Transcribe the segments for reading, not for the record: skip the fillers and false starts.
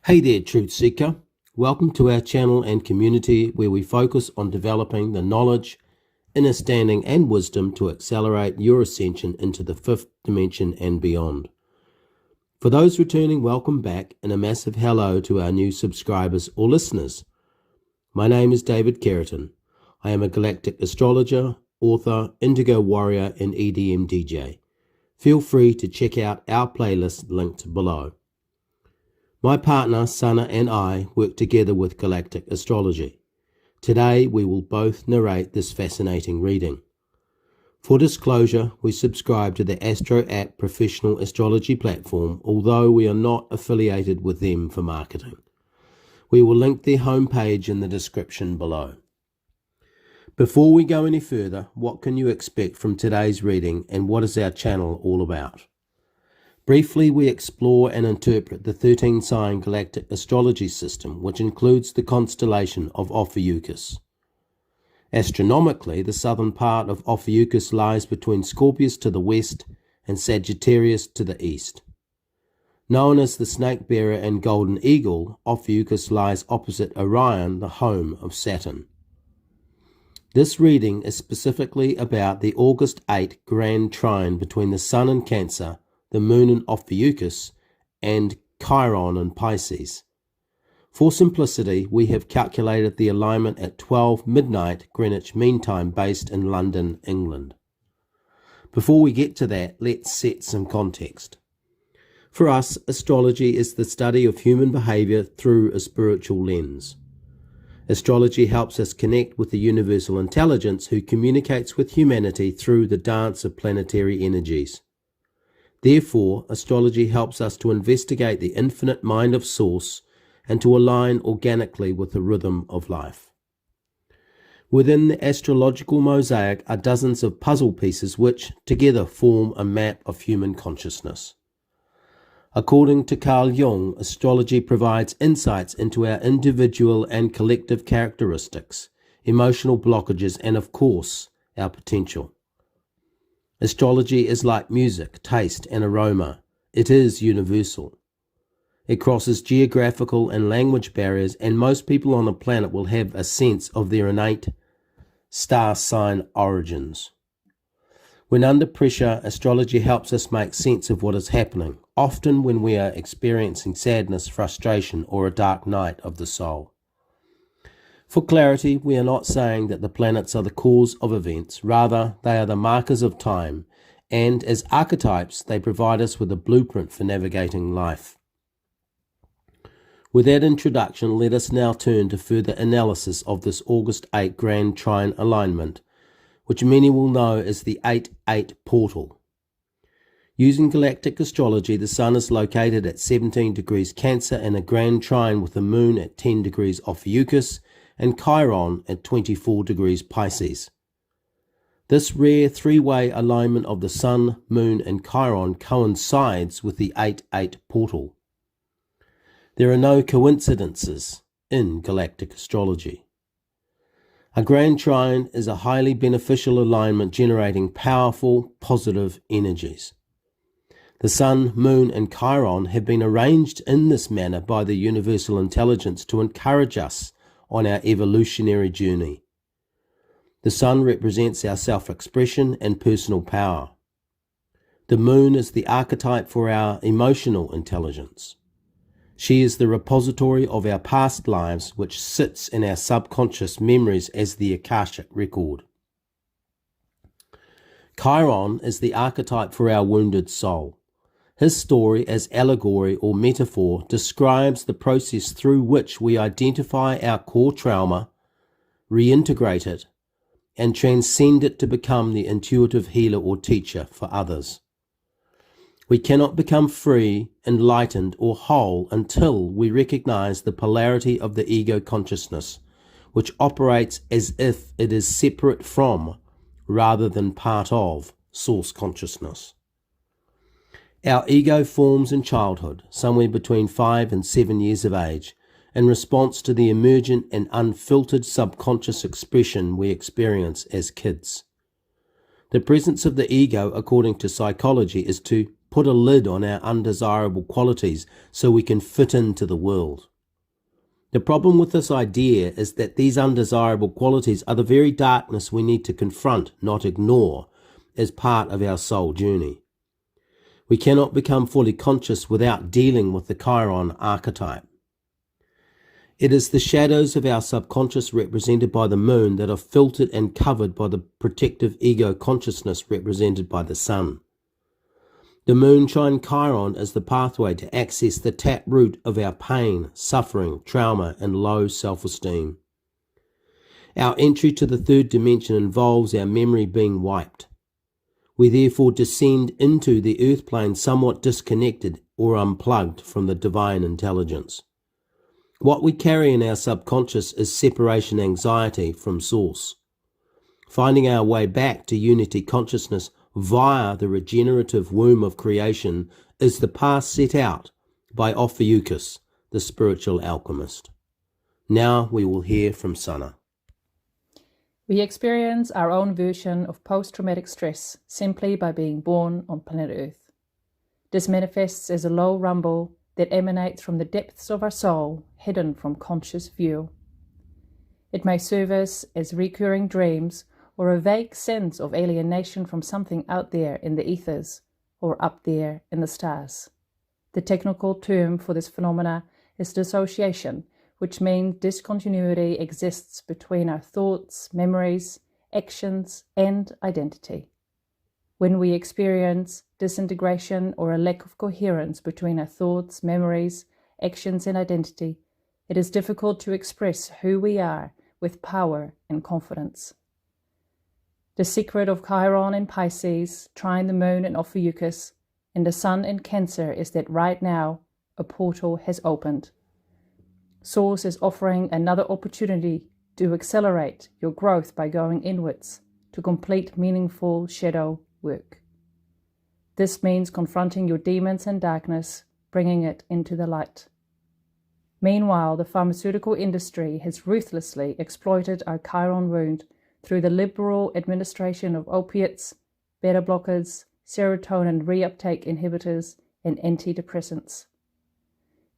Hey there, Truth Seeker. Welcome to our channel and community where we focus on developing the knowledge, understanding, and wisdom to accelerate your ascension into the fifth dimension and beyond. For those returning, welcome back, and a massive hello to our new subscribers or listeners. My name is David Keratin. I am a galactic astrologer, author, indigo warrior, and EDM DJ. Feel free to check out our playlist linked below. My partner, Sana, and I work together with Galactic Astrology. Today, we will both narrate this fascinating reading. For disclosure, we subscribe to the Astro App professional astrology platform, although we are not affiliated with them for marketing. We will link their homepage in the description below. Before we go any further, what can you expect from today's reading, and what is our channel all about? Briefly, we explore and interpret the 13-sign galactic astrology system, which includes the constellation of Ophiuchus. Astronomically, the southern part of Ophiuchus lies between Scorpius to the west and Sagittarius to the east. Known as the Snake Bearer and Golden Eagle, Ophiuchus lies opposite Orion, the home of Saturn. This reading is specifically about the August 8 Grand Trine between the Sun in Cancer, the Moon in Ophiuchus, and Chiron in Pisces. For simplicity, we have calculated the alignment at 12 midnight Greenwich Mean Time based in London, England. Before we get to that, let's set some context. For us, astrology is the study of human behavior through a spiritual lens. Astrology helps us connect with the universal intelligence who communicates with humanity through the dance of planetary energies. Therefore, astrology helps us to investigate the infinite mind of Source and to align organically with the rhythm of life. Within the astrological mosaic are dozens of puzzle pieces which together form a map of human consciousness. According to Carl Jung, astrology provides insights into our individual and collective characteristics, emotional blockages, and of course, our potential. Astrology is like music, taste, and aroma. It is universal. It crosses geographical and language barriers, and most people on the planet will have a sense of their innate star sign origins. When under pressure, astrology helps us make sense of what is happening, often when we are experiencing sadness, frustration, or a dark night of the soul. For clarity, we are not saying that the planets are the cause of events. Rather, they are the markers of time, and as archetypes, they provide us with a blueprint for navigating life. With that introduction, let us now turn to further analysis of this August 8 Grand Trine alignment, which many will know as the 8-8 portal. Using galactic astrology, the Sun is located at 17 degrees Cancer in a Grand Trine with the Moon at 10 degrees Ophiuchus and Chiron at 24 degrees Pisces. This rare three-way alignment of the Sun, Moon, and Chiron coincides with the 8-8 portal. There are no coincidences in galactic astrology. A Grand Trine is a highly beneficial alignment generating powerful, positive energies. The Sun, Moon, and Chiron have been arranged in this manner by the universal intelligence to encourage us on our evolutionary journey. The Sun represents our self-expression and personal power. The Moon is the archetype for our emotional intelligence. She is the repository of our past lives, which sits in our subconscious memories as the Akashic record. Chiron is the archetype for our wounded soul. His story as allegory or metaphor describes the process through which we identify our core trauma, reintegrate it, and transcend it to become the intuitive healer or teacher for others. We cannot become free, enlightened, or whole until we recognize the polarity of the ego consciousness, which operates as if it is separate from, rather than part of, source consciousness. Our ego forms in childhood, somewhere between 5 and 7 years of age, in response to the emergent and unfiltered subconscious expression we experience as kids. The presence of the ego, according to psychology, is to put a lid on our undesirable qualities so we can fit into the world. The problem with this idea is that these undesirable qualities are the very darkness we need to confront, not ignore, as part of our soul journey. We cannot become fully conscious without dealing with the Chiron archetype. It is the shadows of our subconscious represented by the moon that are filtered and covered by the protective ego consciousness represented by the sun. The moonshine Chiron is the pathway to access the taproot of our pain, suffering, trauma, and low self-esteem. Our entry to the third dimension involves our memory being wiped. We therefore descend into the earth plane somewhat disconnected or unplugged from the divine intelligence. What we carry in our subconscious is separation anxiety from source. Finding our way back to unity consciousness via the regenerative womb of creation is the path set out by Ophiuchus, the spiritual alchemist. Now we will hear from Sana. We experience our own version of post-traumatic stress simply by being born on planet Earth. This manifests as a low rumble that emanates from the depths of our soul, hidden from conscious view. It may serve us as recurring dreams or a vague sense of alienation from something out there in the ethers or up there in the stars. The technical term for this phenomena is dissociation, which means discontinuity exists between our thoughts, memories, actions, and identity. When we experience disintegration or a lack of coherence between our thoughts, memories, actions, and identity, it is difficult to express who we are with power and confidence. The secret of Chiron in Pisces, Trine the Moon in Ophiuchus, and the Sun in Cancer is that right now a portal has opened. Source is offering another opportunity to accelerate your growth by going inwards to complete meaningful shadow work. This means confronting your demons and darkness, bringing it into the light. Meanwhile, the pharmaceutical industry has ruthlessly exploited our Chiron wound through the liberal administration of opiates, beta blockers, serotonin reuptake inhibitors, and antidepressants.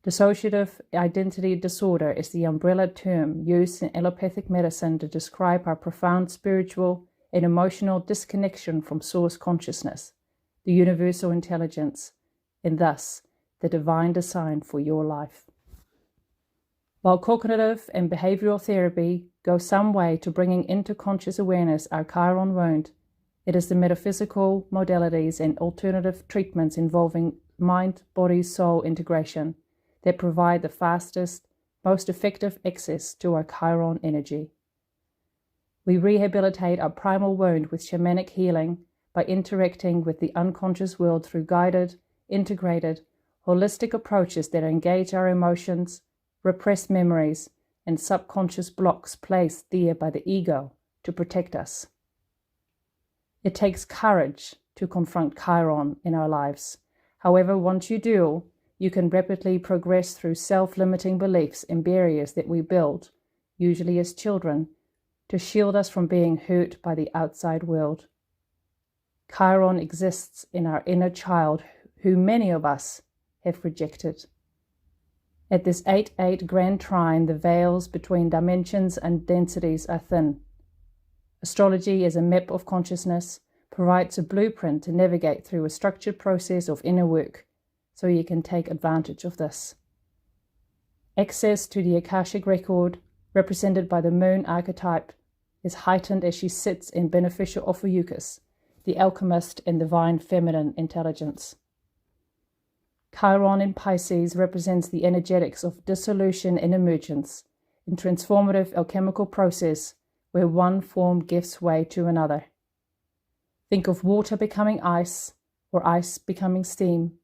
Dissociative identity disorder is the umbrella term used in allopathic medicine to describe our profound spiritual and emotional disconnection from source consciousness, the universal intelligence, and thus the divine design for your life. While cognitive and behavioral therapy go some way to bringing into conscious awareness our Chiron wound, it is the metaphysical modalities and alternative treatments involving mind-body-soul integration that provide the fastest, most effective access to our Chiron energy. We rehabilitate our primal wound with shamanic healing by interacting with the unconscious world through guided, integrated, holistic approaches that engage our emotions, repressed memories, and subconscious blocks placed there by the ego to protect us. It takes courage to confront Chiron in our lives. However, once you do, you can rapidly progress through self-limiting beliefs and barriers that we build, usually as children, to shield us from being hurt by the outside world. Chiron exists in our inner child, who many of us have rejected. At this 8-8 Grand Trine, the veils between dimensions and densities are thin. Astrology as a map of consciousness provides a blueprint to navigate through a structured process of inner work, so you can take advantage of this. Access to the Akashic record, represented by the moon archetype, is heightened as she sits in beneficial Ophiuchus, the alchemist and divine feminine intelligence. Chiron in Pisces represents the energetics of dissolution and emergence, in transformative alchemical process where one form gives way to another. Think of water becoming ice or ice becoming steam.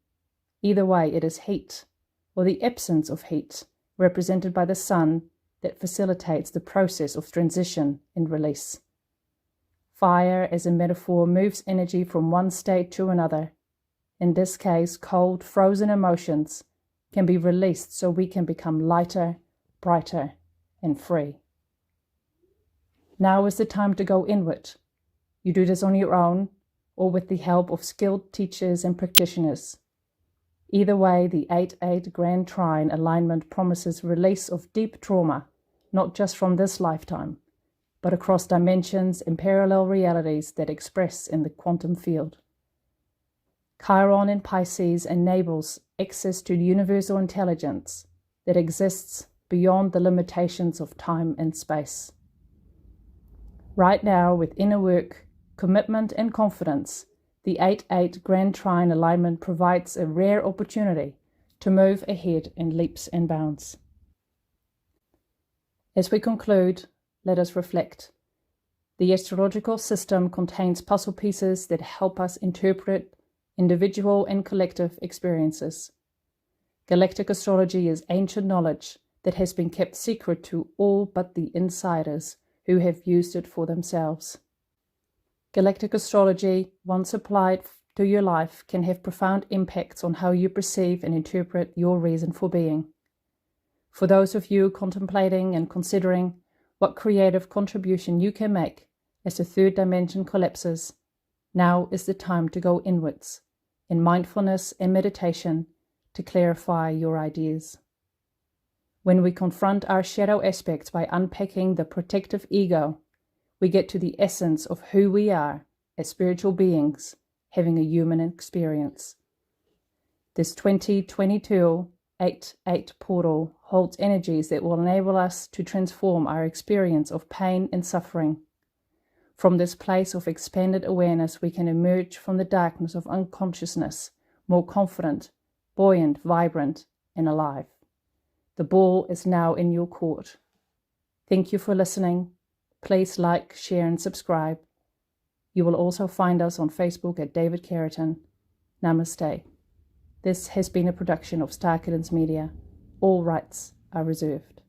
Either way, it is heat, or the absence of heat, represented by the sun, that facilitates the process of transition and release. Fire, as a metaphor, moves energy from one state to another. In this case, cold, frozen emotions can be released so we can become lighter, brighter, and free. Now is the time to go inward. You do this on your own, or with the help of skilled teachers and practitioners. Either way, the 8-8 Grand Trine alignment promises release of deep trauma, not just from this lifetime, but across dimensions and parallel realities that express in the quantum field. Chiron in Pisces enables access to universal intelligence that exists beyond the limitations of time and space. Right now, with inner work, commitment, and confidence, the 8-8 Grand Trine alignment provides a rare opportunity to move ahead in leaps and bounds. As we conclude, let us reflect. The astrological system contains puzzle pieces that help us interpret individual and collective experiences. Galactic astrology is ancient knowledge that has been kept secret to all but the insiders who have used it for themselves. Galactic astrology, once applied to your life, can have profound impacts on how you perceive and interpret your reason for being. For those of you contemplating and considering what creative contribution you can make as the third dimension collapses, now is the time to go inwards, in mindfulness and meditation, to clarify your ideas. When we confront our shadow aspects by unpacking the protective ego, we get to the essence of who we are as spiritual beings having a human experience. This 2022 8-8 portal holds energies that will enable us to transform our experience of pain and suffering. From this place of expanded awareness, we can emerge from the darkness of unconsciousness, more confident, buoyant, vibrant, and alive. The ball is now in your court. Thank you for listening. Please like, share, and subscribe. You will also find us on Facebook at David Carrington. Namaste. This has been a production of Star Kittens Media. All rights are reserved.